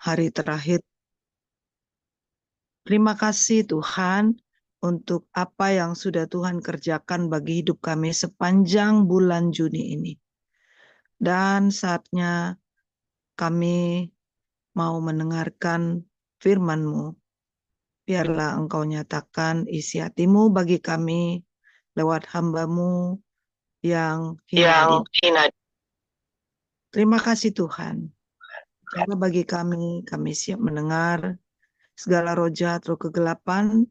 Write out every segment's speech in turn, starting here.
hari terakhir. Terima kasih Tuhan untuk apa yang sudah Tuhan kerjakan bagi hidup kami sepanjang bulan Juni ini. Dan saatnya kami mau mendengarkan firman-Mu. Biarlah Engkau nyatakan isi hati-Mu bagi kami lewat hamba-Mu yang hina di. Terima kasih Tuhan. Karena bagi kami siap mendengar segala roh jahat, roh kegelapan,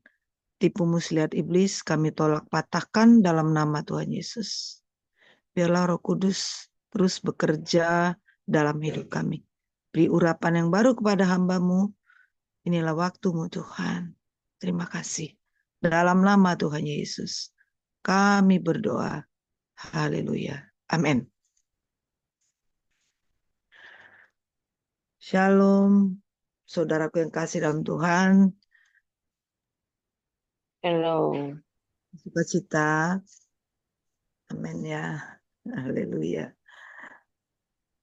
tipu muslihat iblis, kami tolak patahkan dalam nama Tuhan Yesus. Biarlah Roh Kudus terus bekerja dalam hidup kami. Beri urapan yang baru kepada hamba-Mu. Inilah waktu-Mu Tuhan. Terima kasih. Dalam nama Tuhan Yesus, kami berdoa. Haleluya. Amin. Shalom, saudaraku yang kasih dalam Tuhan. Hello. Sukacita. Amin ya. Haleluya.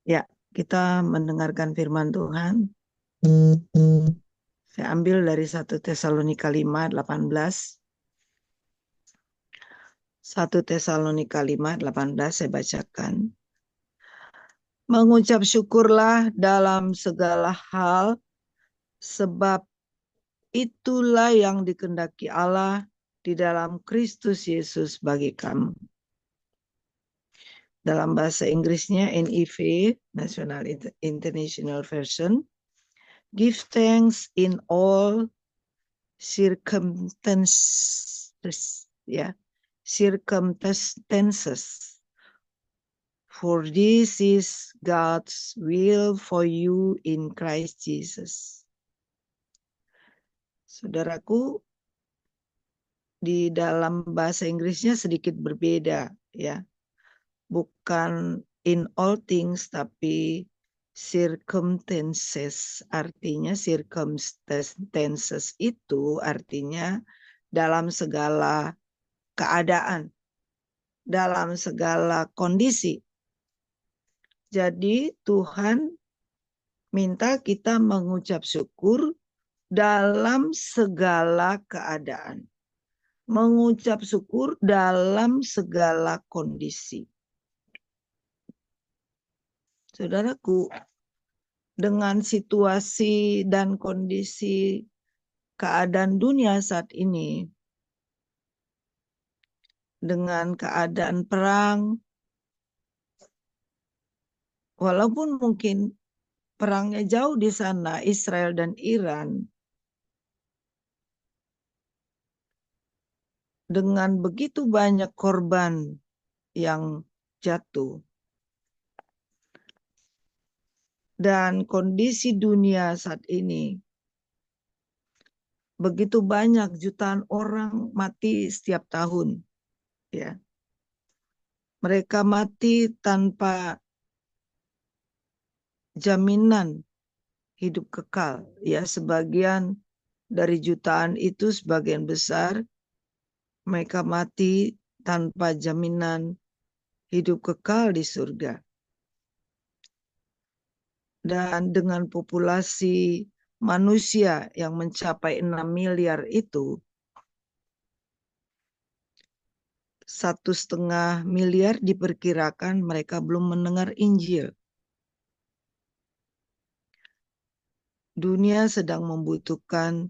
Ya, kita mendengarkan firman Tuhan. Saya ambil dari 1 Tesalonika 5:18. 1 Tesalonika 5:18 saya bacakan. Mengucap syukurlah dalam segala hal, sebab itulah yang dikehendaki Allah di dalam Kristus Yesus bagi kamu. Dalam bahasa Inggrisnya NIV, National International Version, give thanks in all circumstances, circumstances. For this is God's will for you in Christ Jesus. Saudaraku, di dalam bahasa Inggrisnya sedikit berbeda ya. Bukan in all things tapi circumstances. Artinya circumstances itu artinya dalam segala keadaan, dalam segala kondisi. Jadi Tuhan minta kita mengucap syukur dalam segala keadaan. Mengucap syukur dalam segala kondisi. Saudaraku, dengan situasi dan kondisi keadaan dunia saat ini, dengan keadaan perang, walaupun mungkin perangnya jauh di sana, Israel dan Iran, dengan begitu banyak korban yang jatuh, dan kondisi dunia saat ini, begitu banyak jutaan orang mati setiap tahun, ya. Mereka mati tanpa jaminan hidup kekal, ya. Sebagian dari jutaan itu, sebagian besar mereka mati tanpa jaminan hidup kekal di surga. Dan dengan populasi manusia yang mencapai 6 miliar itu, 1,5 miliar diperkirakan mereka belum mendengar Injil. Dunia sedang membutuhkan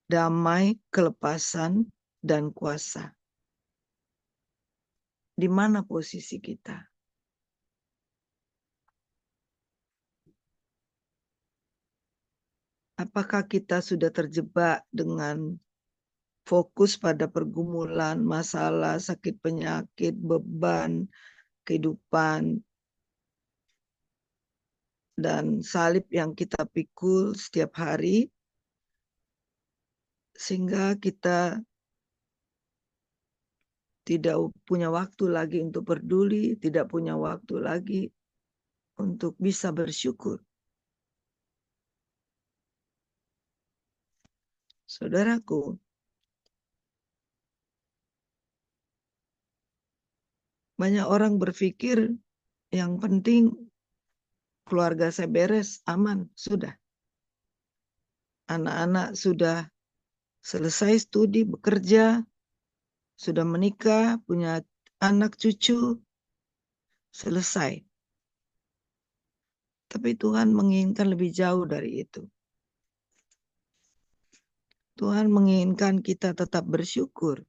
damai, kelepasan, dan kuasa. Di mana posisi kita? Apakah kita sudah terjebak dengan fokus pada pergumulan, masalah, sakit penyakit, beban, kehidupan, dan salib yang kita pikul setiap hari, sehingga kita tidak punya waktu lagi untuk peduli, tidak punya waktu lagi untuk bisa bersyukur. Saudaraku, banyak orang berpikir yang penting keluarga saya beres, aman, sudah. Anak-anak sudah selesai studi, bekerja, sudah menikah, punya anak cucu, selesai. Tapi Tuhan menginginkan lebih jauh dari itu. Tuhan menginginkan kita tetap bersyukur.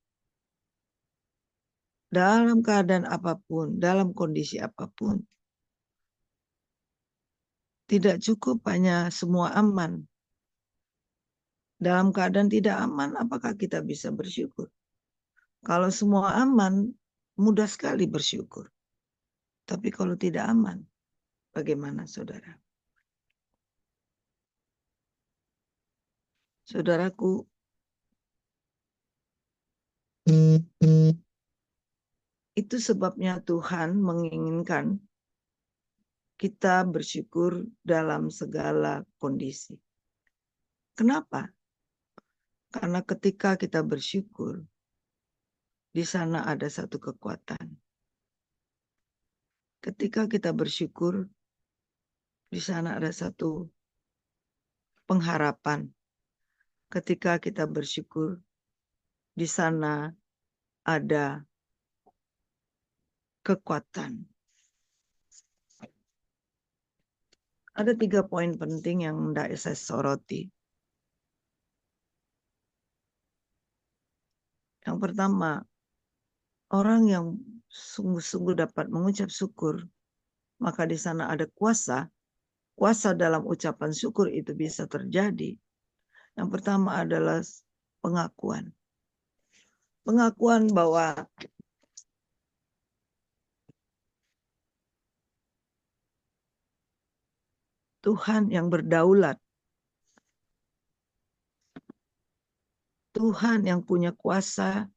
Dalam keadaan apapun, dalam kondisi apapun. Tidak cukup hanya semua aman. Dalam keadaan tidak aman, apakah kita bisa bersyukur? Kalau semua aman, mudah sekali bersyukur. Tapi kalau tidak aman, bagaimana saudara? Saudaraku, itu sebabnya Tuhan menginginkan kita bersyukur dalam segala kondisi. Kenapa? Karena ketika kita bersyukur, di sana ada satu kekuatan. Ketika kita bersyukur, di sana ada satu pengharapan. Ketika kita bersyukur, di sana ada kekuatan. Ada 3 poin penting yang hendak saya soroti. Yang pertama, orang yang sungguh-sungguh dapat mengucap syukur, maka di sana ada kuasa. Kuasa dalam ucapan syukur itu bisa terjadi. Yang pertama adalah pengakuan. Pengakuan bahwa Tuhan yang berdaulat, Tuhan yang punya kuasa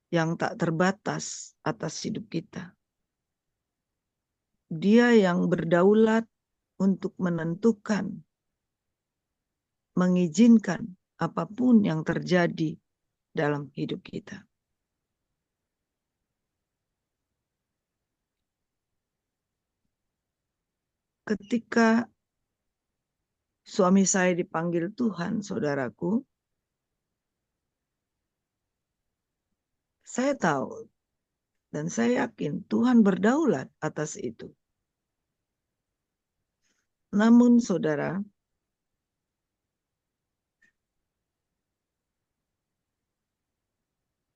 yang tak terbatas atas hidup kita. Dia yang berdaulat untuk menentukan, mengizinkan apapun yang terjadi dalam hidup kita. Ketika suami saya dipanggil Tuhan, saudaraku, saya tahu dan saya yakin Tuhan berdaulat atas itu. Namun saudara,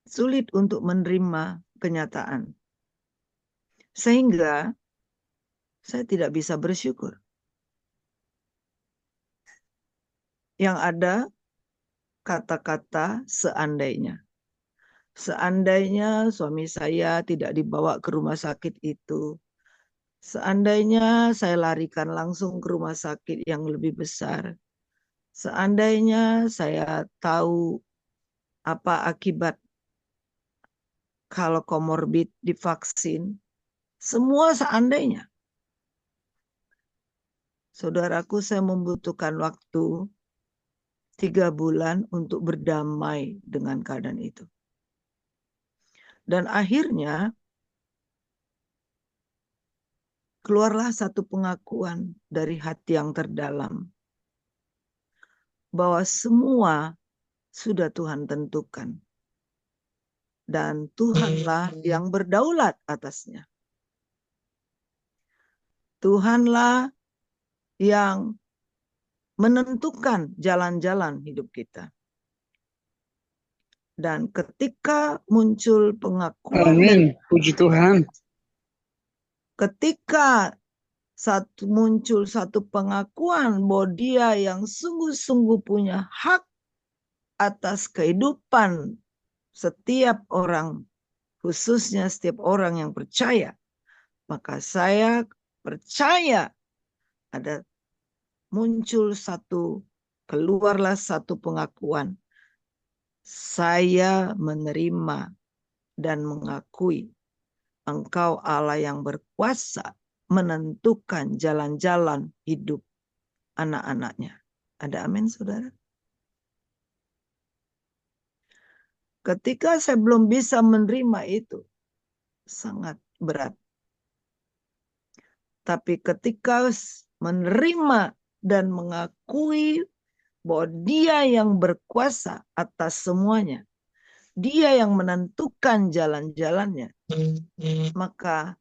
sulit untuk menerima kenyataan. Sehingga saya tidak bisa bersyukur. Yang ada kata-kata seandainya. Seandainya suami saya tidak dibawa ke rumah sakit itu. Seandainya saya larikan langsung ke rumah sakit yang lebih besar. Seandainya saya tahu apa akibat kalau komorbid divaksin. Semua seandainya. Saudaraku, saya membutuhkan waktu 3 bulan untuk berdamai dengan keadaan itu. Dan akhirnya keluarlah satu pengakuan dari hati yang terdalam bahwa semua sudah Tuhan tentukan. Dan Tuhanlah yang berdaulat atasnya. Tuhanlah yang menentukan jalan-jalan hidup kita. Dan ketika muncul pengakuan, Amin. Puji Tuhan. Ketika muncul satu pengakuan bahwa dia yang sungguh-sungguh punya hak atas kehidupan setiap orang, khususnya setiap orang yang percaya, maka saya percaya ada muncul keluarlah satu pengakuan. Saya menerima dan mengakui Engkau Allah yang berkuasa menentukan jalan-jalan hidup anak-anaknya. Ada amin, saudara? Ketika saya belum bisa menerima itu, sangat berat. Tapi ketika menerima dan mengakui bahwa Dia yang berkuasa atas semuanya, Dia yang menentukan jalan-jalannya, maka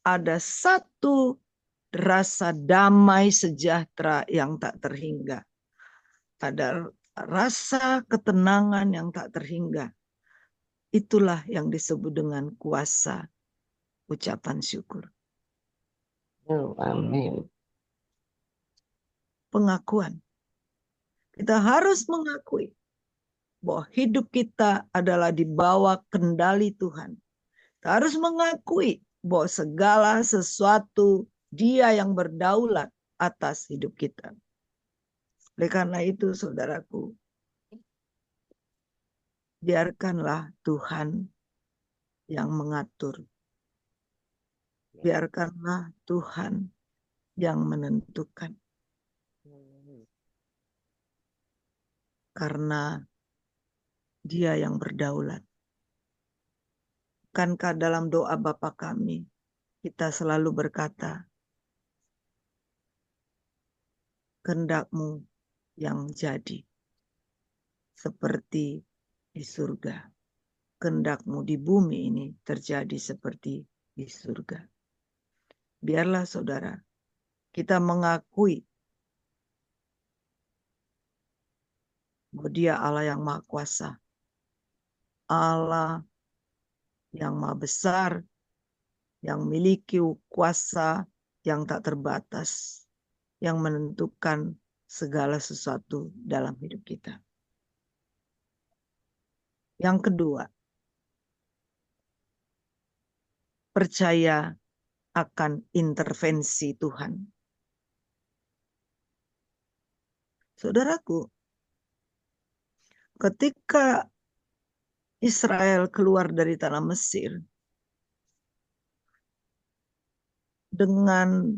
ada satu rasa damai sejahtera yang tak terhingga. Ada rasa ketenangan yang tak terhingga. Itulah yang disebut dengan kuasa ucapan syukur. Oh, amin. Pengakuan. Kita harus mengakui bahwa hidup kita adalah di bawah kendali Tuhan. Kita harus mengakui bahwa segala sesuatu Dia yang berdaulat atas hidup kita. Oleh karena itu, saudaraku, biarkanlah Tuhan yang mengatur. Biarkanlah Tuhan yang menentukan. Karena Dia yang berdaulat. Bukankah dalam doa Bapa kami, kita selalu berkata, kehendak-Mu yang jadi, seperti di surga. Kehendak-Mu di bumi ini terjadi seperti di surga. Biarlah saudara, kita mengakui bahwa Dia Allah yang Maha Kuasa. Allah yang Maha Besar, yang memiliki kuasa yang tak terbatas, yang menentukan segala sesuatu dalam hidup kita. Yang kedua, percaya akan intervensi Tuhan. Saudaraku, ketika Israel keluar dari tanah Mesir dengan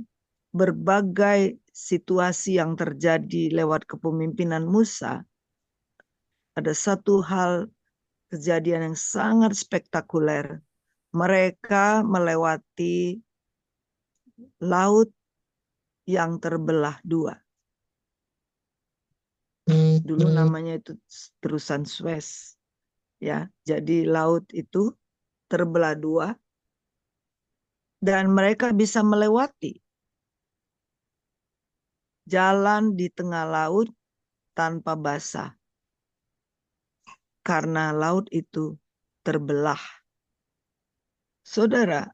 berbagai situasi yang terjadi lewat kepemimpinan Musa, ada satu hal kejadian yang sangat spektakuler. Mereka melewati laut yang terbelah dua. Dulu namanya itu terusan Suez. Ya, jadi laut itu terbelah dua dan mereka bisa melewati jalan di tengah laut tanpa basah. Karena laut itu terbelah. Saudara,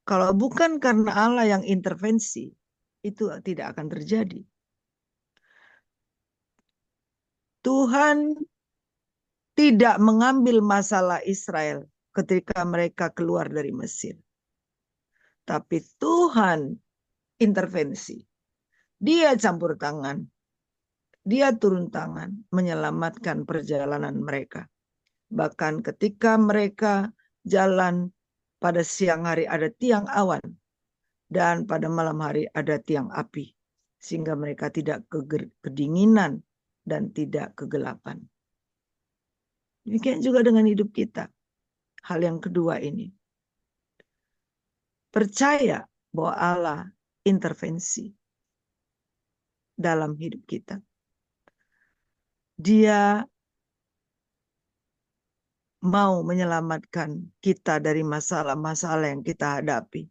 kalau bukan karena Allah yang intervensi, itu tidak akan terjadi. Tuhan tidak mengambil masalah Israel ketika mereka keluar dari Mesir. Tapi Tuhan intervensi. Dia campur tangan. Dia turun tangan menyelamatkan perjalanan mereka. Bahkan ketika mereka jalan pada siang hari ada tiang awan dan pada malam hari ada tiang api. Sehingga mereka tidak kedinginan dan tidak kegelapan. Demikian juga dengan hidup kita. Hal yang kedua ini. Percaya bahwa Allah intervensi dalam hidup kita. Dia mau menyelamatkan kita dari masalah-masalah yang kita hadapi.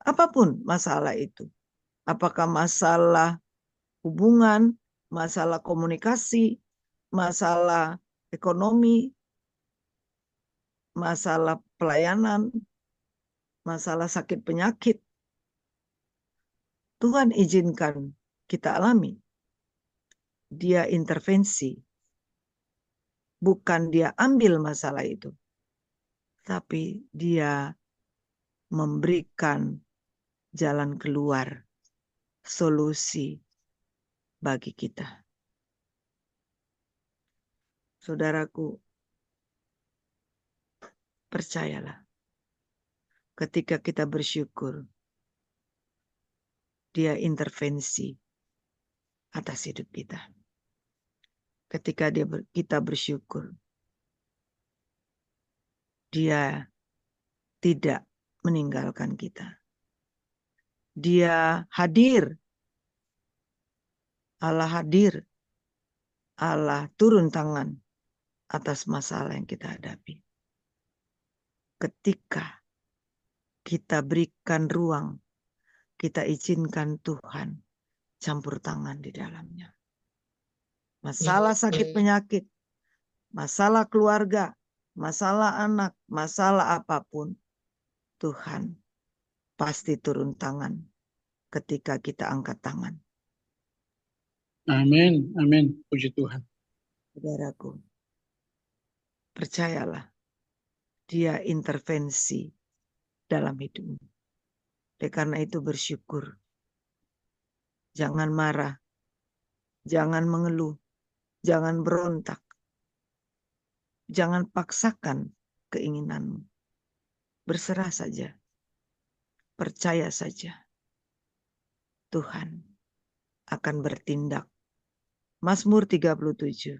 Apapun masalah itu. Apakah masalah hubungan, masalah komunikasi, masalah ekonomi, masalah pelayanan, masalah sakit penyakit. Tuhan izinkan kita alami. Dia intervensi. Bukan dia ambil masalah itu. Tapi dia memberikan jalan keluar, solusi bagi kita. Saudaraku, percayalah. Ketika kita bersyukur, dia intervensi atas hidup kita. Ketika kita bersyukur, dia tidak meninggalkan kita. Dia hadir. Allah hadir Allah turun tangan atas masalah yang kita hadapi. Ketika kita berikan ruang, kita izinkan Tuhan campur tangan di dalamnya. Masalah sakit penyakit, masalah keluarga, masalah anak, masalah apapun, Tuhan pasti turun tangan ketika kita angkat tangan. Amin, amin. Puji Tuhan. Saudaraku, percayalah, Dia intervensi dalam hidupmu. Oleh karena itu bersyukur. Jangan marah, jangan mengeluh, jangan berontak. Jangan paksakan keinginanmu. Berserah saja. Percaya saja. Tuhan akan bertindak. Mazmur 37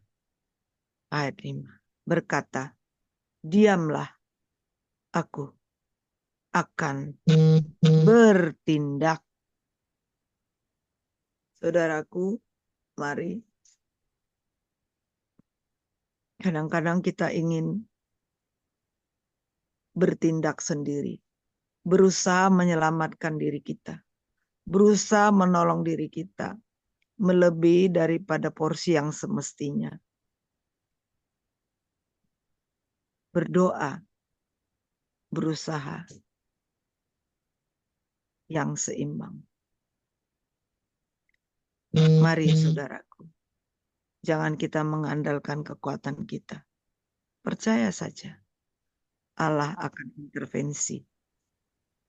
ayat 5 berkata, diamlah, aku akan bertindak. Saudaraku, mari. Kadang-kadang kita ingin bertindak sendiri. Berusaha menyelamatkan diri kita. Berusaha menolong diri kita. Melebihi daripada porsi yang semestinya. Berdoa, berusaha yang seimbang. Mari saudaraku, jangan kita mengandalkan kekuatan kita. Percaya saja, Allah akan intervensi.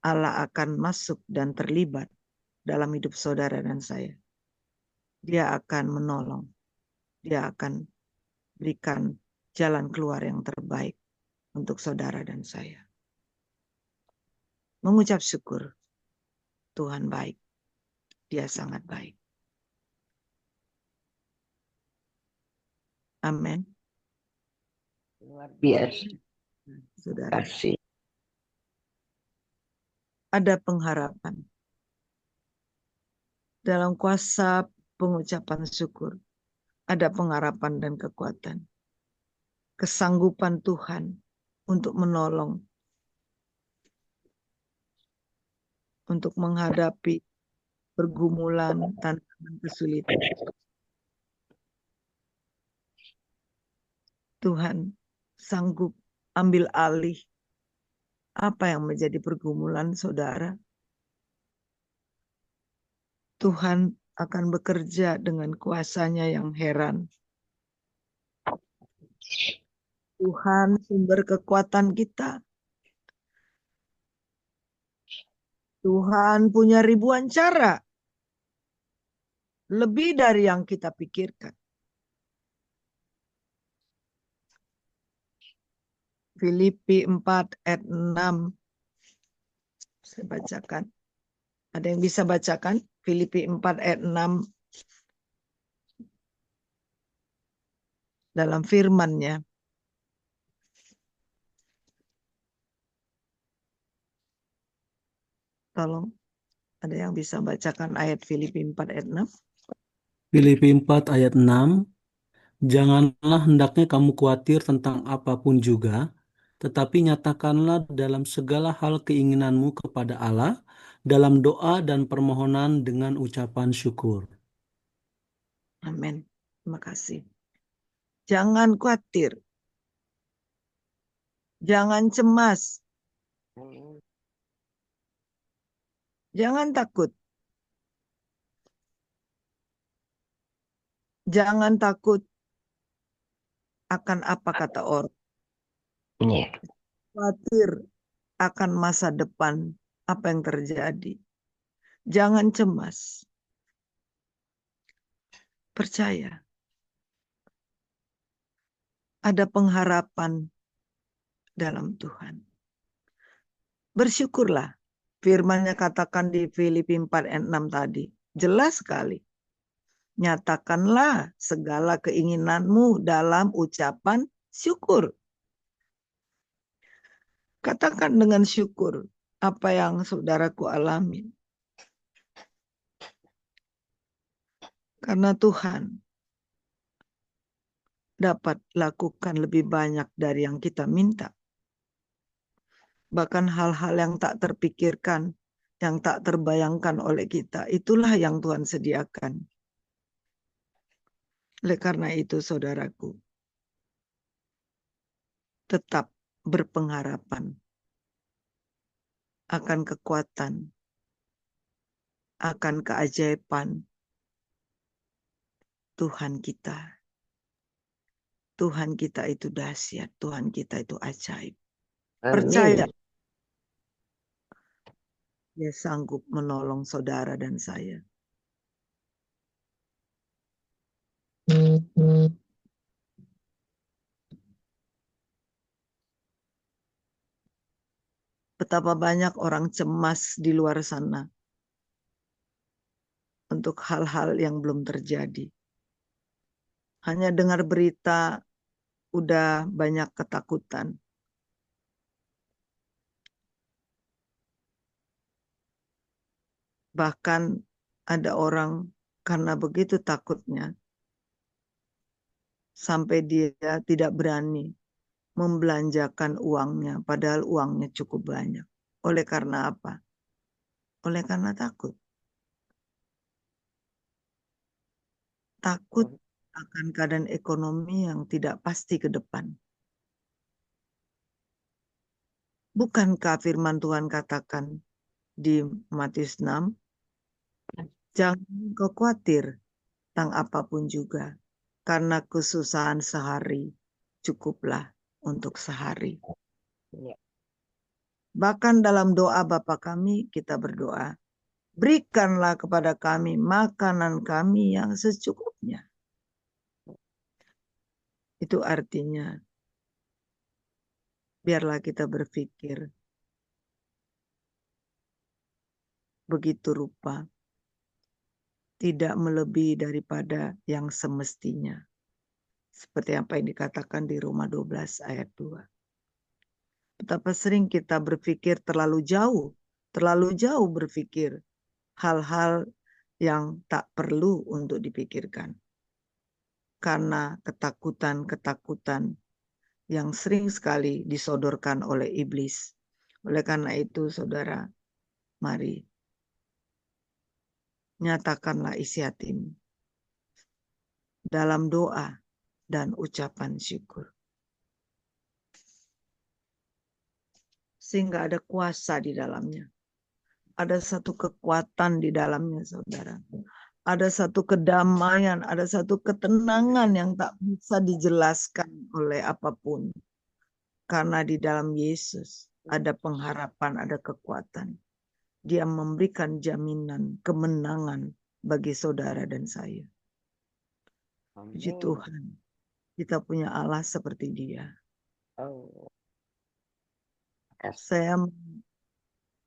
Allah akan masuk dan terlibat dalam hidup saudara dan saya. Dia akan menolong. Dia akan berikan jalan keluar yang terbaik untuk saudara dan saya. Mengucap syukur, Tuhan baik. Dia sangat baik. Amin. Luar biasa. Saudara, Kasih. ada pengharapan. Dalam kuasa pengucapan syukur, ada pengharapan dan kekuatan. Kesanggupan Tuhan untuk menolong, untuk menghadapi pergumulan, tantangan, kesulitan. Tuhan sanggup ambil alih apa yang menjadi pergumulan saudara. Tuhan akan bekerja dengan kuasanya yang heran. Tuhan sumber kekuatan kita. Tuhan punya ribuan cara. Lebih dari yang kita pikirkan. Filipi 4 ayat 6. Saya bacakan. Ada yang bisa bacakan? Filipi 4 ayat 6. Dalam firman-Nya. Tolong. Ada yang bisa bacakan ayat Filipi 4 ayat 6? Filipi 4 ayat 6, janganlah hendaknya kamu khawatir tentang apapun juga, tetapi nyatakanlah dalam segala hal keinginanmu kepada Allah, dalam doa dan permohonan dengan ucapan syukur. Amin. Terima kasih. Jangan khawatir. Jangan cemas. Jangan takut. Jangan takut akan apa kata orang. Iya. Khawatir akan masa depan, apa yang terjadi. Jangan cemas. Percaya. Ada pengharapan dalam Tuhan. Bersyukurlah. Firman-Nya katakan di Filipi 4 ayat 6 tadi. Jelas sekali. Nyatakanlah segala keinginanmu dalam ucapan syukur. Katakan dengan syukur apa yang saudaraku alami. Karena Tuhan dapat lakukan lebih banyak dari yang kita minta. Bahkan hal-hal yang tak terpikirkan, yang tak terbayangkan oleh kita, itulah yang Tuhan sediakan. Oleh karena itu, saudaraku, tetap berpengharapan akan kekuatan, akan keajaiban Tuhan kita. Tuhan kita itu dahsyat, Tuhan kita itu ajaib. Percaya, Amin. Dia sanggup menolong saudara dan saya. Betapa banyak orang cemas di luar sana untuk hal-hal yang belum terjadi. Hanya dengar berita, udah banyak ketakutan. Bahkan ada orang karena begitu takutnya, sampai dia tidak berani membelanjakan uangnya, padahal uangnya cukup banyak. Oleh karena apa? Oleh karena takut. Takut akan keadaan ekonomi yang tidak pasti ke depan. Bukankah firman Tuhan katakan di Matius 6, jangan kau khawatir tentang apapun juga, karena kesusahan sehari cukuplah untuk sehari. Ya. Bahkan dalam doa Bapa kami kita berdoa, berikanlah kepada kami makanan kami yang secukupnya. Itu artinya, biarlah kita berpikir begitu rupa, tidak melebihi daripada yang semestinya. Seperti apa yang dikatakan di Roma 12 ayat 2. Betapa sering kita berpikir terlalu jauh berpikir hal-hal yang tak perlu untuk dipikirkan. Karena ketakutan-ketakutan yang sering sekali disodorkan oleh iblis. Oleh karena itu, saudara, mari nyatakanlah isi hatimu dalam doa dan ucapan syukur. Sehingga ada kuasa di dalamnya. Ada satu kekuatan di dalamnya, saudara. Ada satu kedamaian, ada satu ketenangan yang tak bisa dijelaskan oleh apapun. Karena di dalam Yesus ada pengharapan, ada kekuatan. Dia memberikan jaminan kemenangan bagi saudara dan saya. Puji Amin. Tuhan, kita punya Allah seperti Dia. Oh, kasih. Saya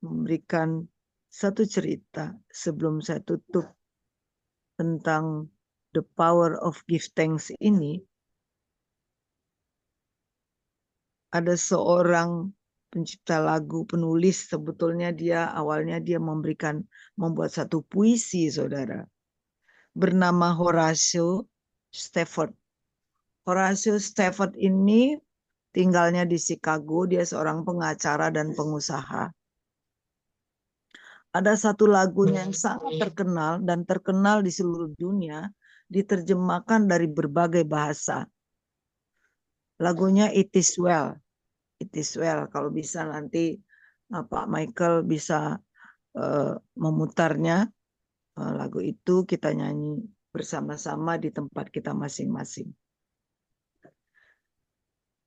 memberikan satu cerita sebelum saya tutup tentang the power of give thanks ini. Ada seorang pencipta lagu, penulis, sebetulnya awalnya dia membuat satu puisi, saudara, bernama Horatio Spafford. Horatio Spafford ini tinggalnya di Chicago, dia seorang pengacara dan pengusaha. Ada satu lagunya yang sangat terkenal dan terkenal di seluruh dunia, diterjemahkan dari berbagai bahasa. Lagunya It Is Well. It Is Well. Kalau bisa nanti Pak Michael bisa memutarnya lagu itu, kita nyanyi bersama-sama di tempat kita masing-masing.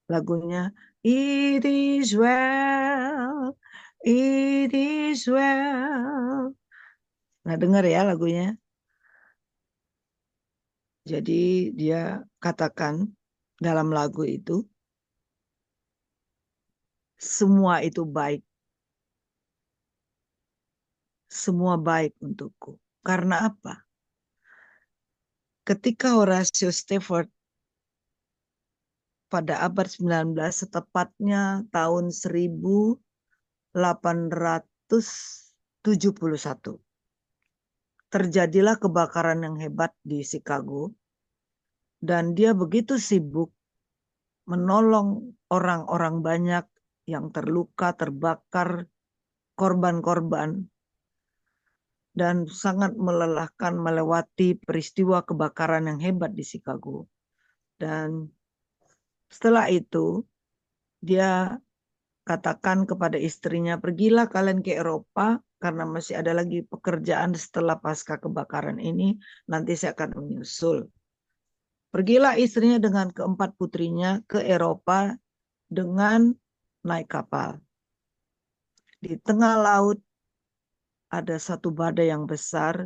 Lagunya It is well, it is well. Nah, dengar ya lagunya. Jadi dia katakan dalam lagu itu, semua itu baik. Semua baik untukku. Karena apa? Ketika Horatio Spafford pada abad 19, setepatnya tahun 1871, terjadilah kebakaran yang hebat di Chicago Dan dia begitu sibuk menolong orang-orang banyak yang terluka, terbakar, korban-korban, dan sangat melelahkan melewati peristiwa kebakaran yang hebat di Chicago. Dan setelah itu dia katakan kepada istrinya, pergilah kalian ke Eropa karena masih ada lagi pekerjaan setelah pasca kebakaran ini, nanti saya akan menyusul. Pergilah istrinya dengan keempat putrinya ke Eropa dengan naik kapal. Di tengah laut ada satu badai yang besar,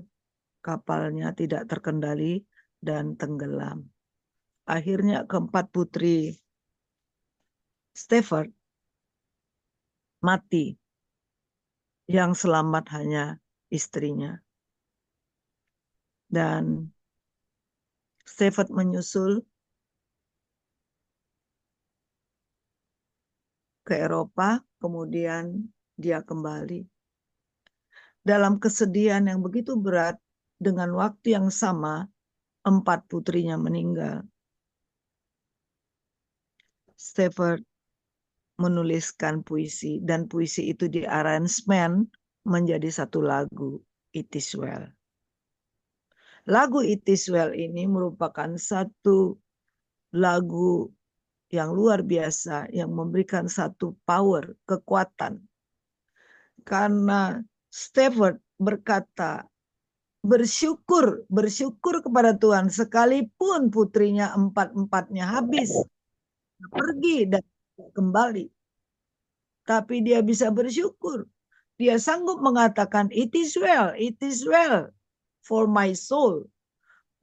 kapalnya tidak terkendali dan tenggelam. Akhirnya keempat putri Stafford mati. Yang selamat hanya istrinya. Dan Stafford menyusul ke Eropa, kemudian dia kembali. Dalam kesedihan yang begitu berat, dengan waktu yang sama, 4 putrinya meninggal. Stafford menuliskan puisi, dan puisi itu di-arrangement menjadi satu lagu, It Is Well. Lagu It Is Well ini merupakan satu lagu yang luar biasa, yang memberikan satu power, kekuatan. Karena Stafford berkata, bersyukur kepada Tuhan, sekalipun putrinya 4-4-nya habis, pergi dan kembali. Tapi dia bisa bersyukur. Dia sanggup mengatakan, it is well for my soul.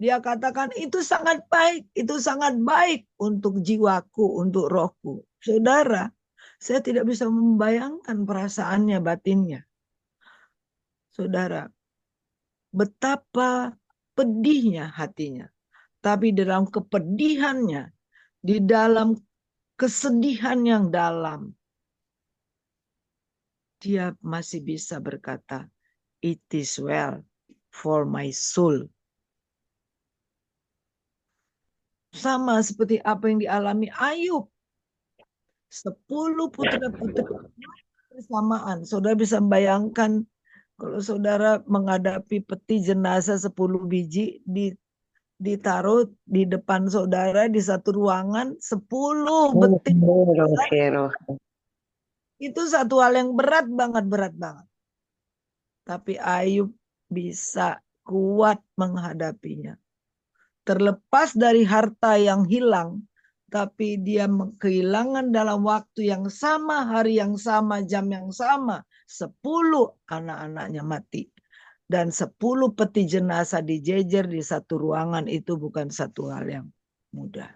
Dia katakan itu sangat baik untuk jiwaku, untuk rohku. Saudara, saya tidak bisa membayangkan perasaannya, batinnya. Saudara, betapa pedihnya hatinya. Tapi dalam kepedihannya, di dalam kesedihan yang dalam, dia masih bisa berkata, it is well for my soul. Sama seperti apa yang dialami Ayub. 10 putra-putri bersamaan. Saudara bisa bayangkan kalau saudara menghadapi peti jenazah 10 biji ditaruh di depan saudara di satu ruangan 10 peti. Itu satu hal yang berat banget. Tapi Ayub bisa kuat menghadapinya. Terlepas dari harta yang hilang, tapi dia kehilangan dalam waktu yang sama, hari yang sama, jam yang sama, 10 anak-anaknya mati. Dan 10 peti jenazah dijejer di satu ruangan, itu bukan satu hal yang mudah.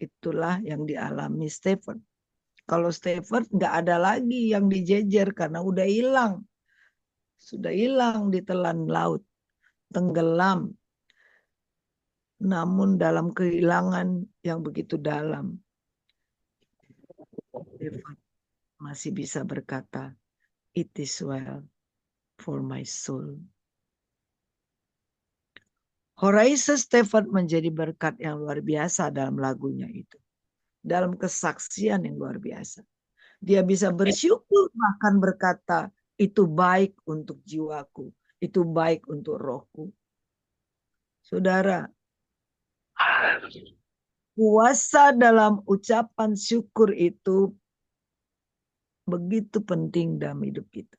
Itulah yang dialami Stafford. Kalau Stafford nggak ada lagi yang dijejer karena udah hilang. Sudah hilang di telan laut, tenggelam. Namun dalam kehilangan yang begitu dalam, Stafford masih bisa berkata, it is well for my soul. Horace Stafford menjadi berkat yang luar biasa dalam lagunya itu. Dalam kesaksian yang luar biasa. Dia bisa bersyukur, bahkan berkata, itu baik untuk jiwaku, itu baik untuk rohku. Saudara, puasa dalam ucapan syukur itu begitu penting dalam hidup kita.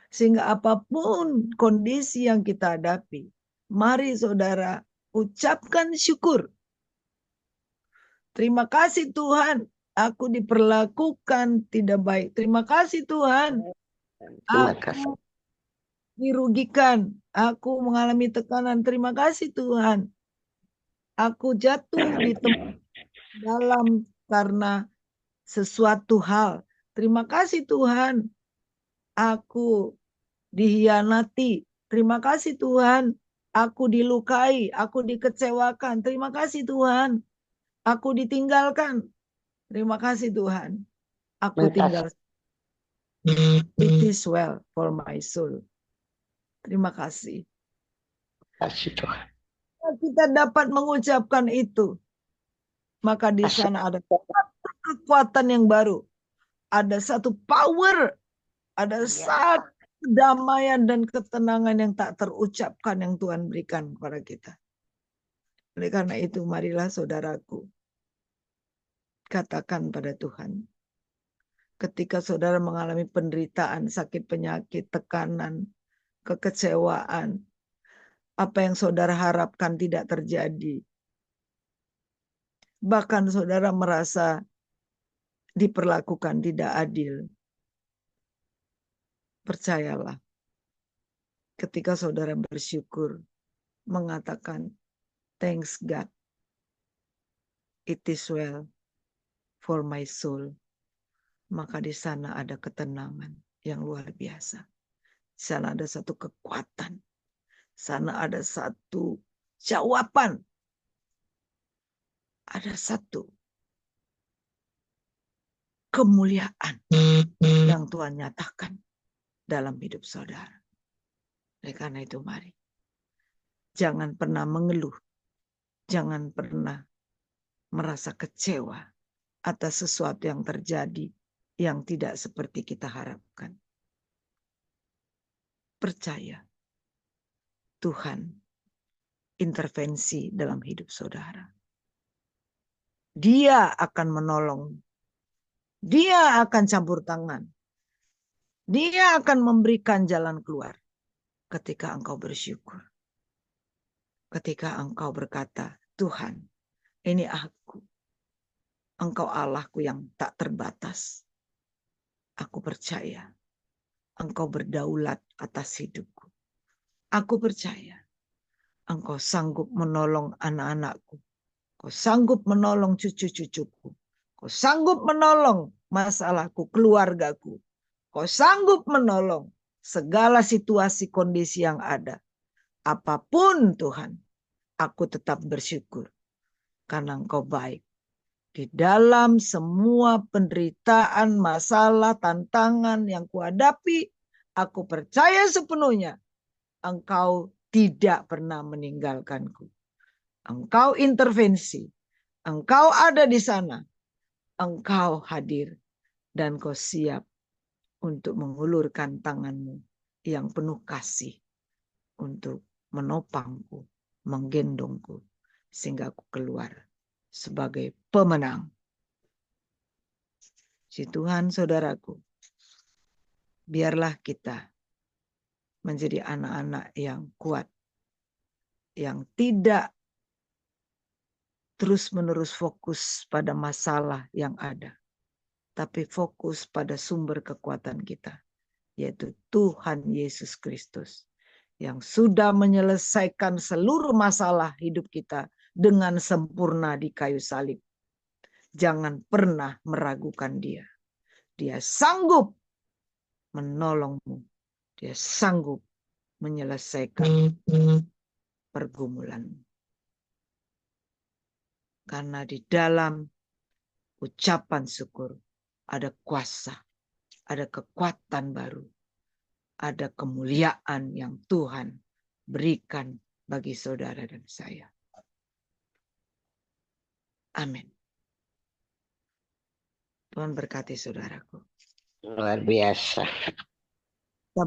Sehingga apapun kondisi yang kita hadapi, mari saudara ucapkan syukur. Terima kasih Tuhan, aku diperlakukan tidak baik. Terima kasih Tuhan, aku dirugikan, aku mengalami tekanan. Terima kasih Tuhan, aku jatuh di tempat dalam karena sesuatu hal. Terima kasih Tuhan, aku dihianati. Terima kasih Tuhan, aku dilukai, aku dikecewakan. Terima kasih Tuhan, aku ditinggalkan. Terima kasih Tuhan, aku tinggal. It is well for my soul. Terima kasih. Kasih Tuhan. kita dapat mengucapkan itu, maka di sana ada kekuatan yang baru, ada satu power, ada satu kedamaian dan ketenangan yang tak terucapkan yang Tuhan berikan kepada kita. Oleh karena itu, marilah saudaraku, katakan pada Tuhan, ketika saudara mengalami penderitaan, sakit penyakit, tekanan, kekecewaan, apa yang saudara harapkan tidak terjadi, bahkan saudara merasa diperlakukan tidak adil, percayalah, ketika saudara bersyukur, mengatakan, thanks God, it is well for my soul, maka di sana ada ketenangan yang luar biasa. Di sana ada satu kekuatan, di sana ada satu jawaban, ada satu kemuliaan yang Tuhan nyatakan dalam hidup saudara. Oleh karena itu, mari, jangan pernah mengeluh, jangan pernah merasa kecewa atas sesuatu yang terjadi yang tidak seperti kita harapkan. Percaya, Tuhan intervensi dalam hidup saudara. Dia akan menolong. Dia akan campur tangan. Dia akan memberikan jalan keluar ketika engkau bersyukur. Ketika engkau berkata, Tuhan, ini aku. Engkau Allahku yang tak terbatas. Aku percaya engkau berdaulat atas hidupku. Aku percaya engkau sanggup menolong anak-anakku. Kau sanggup menolong cucu-cucuku. Kau sanggup menolong masalahku, keluargaku. Kau sanggup menolong segala situasi kondisi yang ada. Apapun Tuhan, aku tetap bersyukur karena engkau baik. Di dalam semua penderitaan, masalah, tantangan yang kuhadapi, aku percaya sepenuhnya engkau tidak pernah meninggalkanku. Engkau intervensi, engkau ada di sana, engkau hadir, dan kau siap untuk mengulurkan tanganmu yang penuh kasih untuk menopangku, menggendongku, sehingga aku keluar sebagai pemenang. Si Tuhan, saudaraku, biarlah kita menjadi anak-anak yang kuat, yang tidak terus-menerus fokus pada masalah yang ada, tapi fokus pada sumber kekuatan kita, yaitu Tuhan Yesus Kristus, yang sudah menyelesaikan seluruh masalah hidup kita dengan sempurna di kayu salib. Jangan pernah meragukan dia. Dia sanggup menolongmu. Dia sanggup menyelesaikan pergumulanmu. Karena di dalam ucapan syukur ada kuasa, ada kekuatan baru, ada kemuliaan yang Tuhan berikan bagi saudara dan saya. Amin. Tuhan berkati saudaraku. Luar biasa.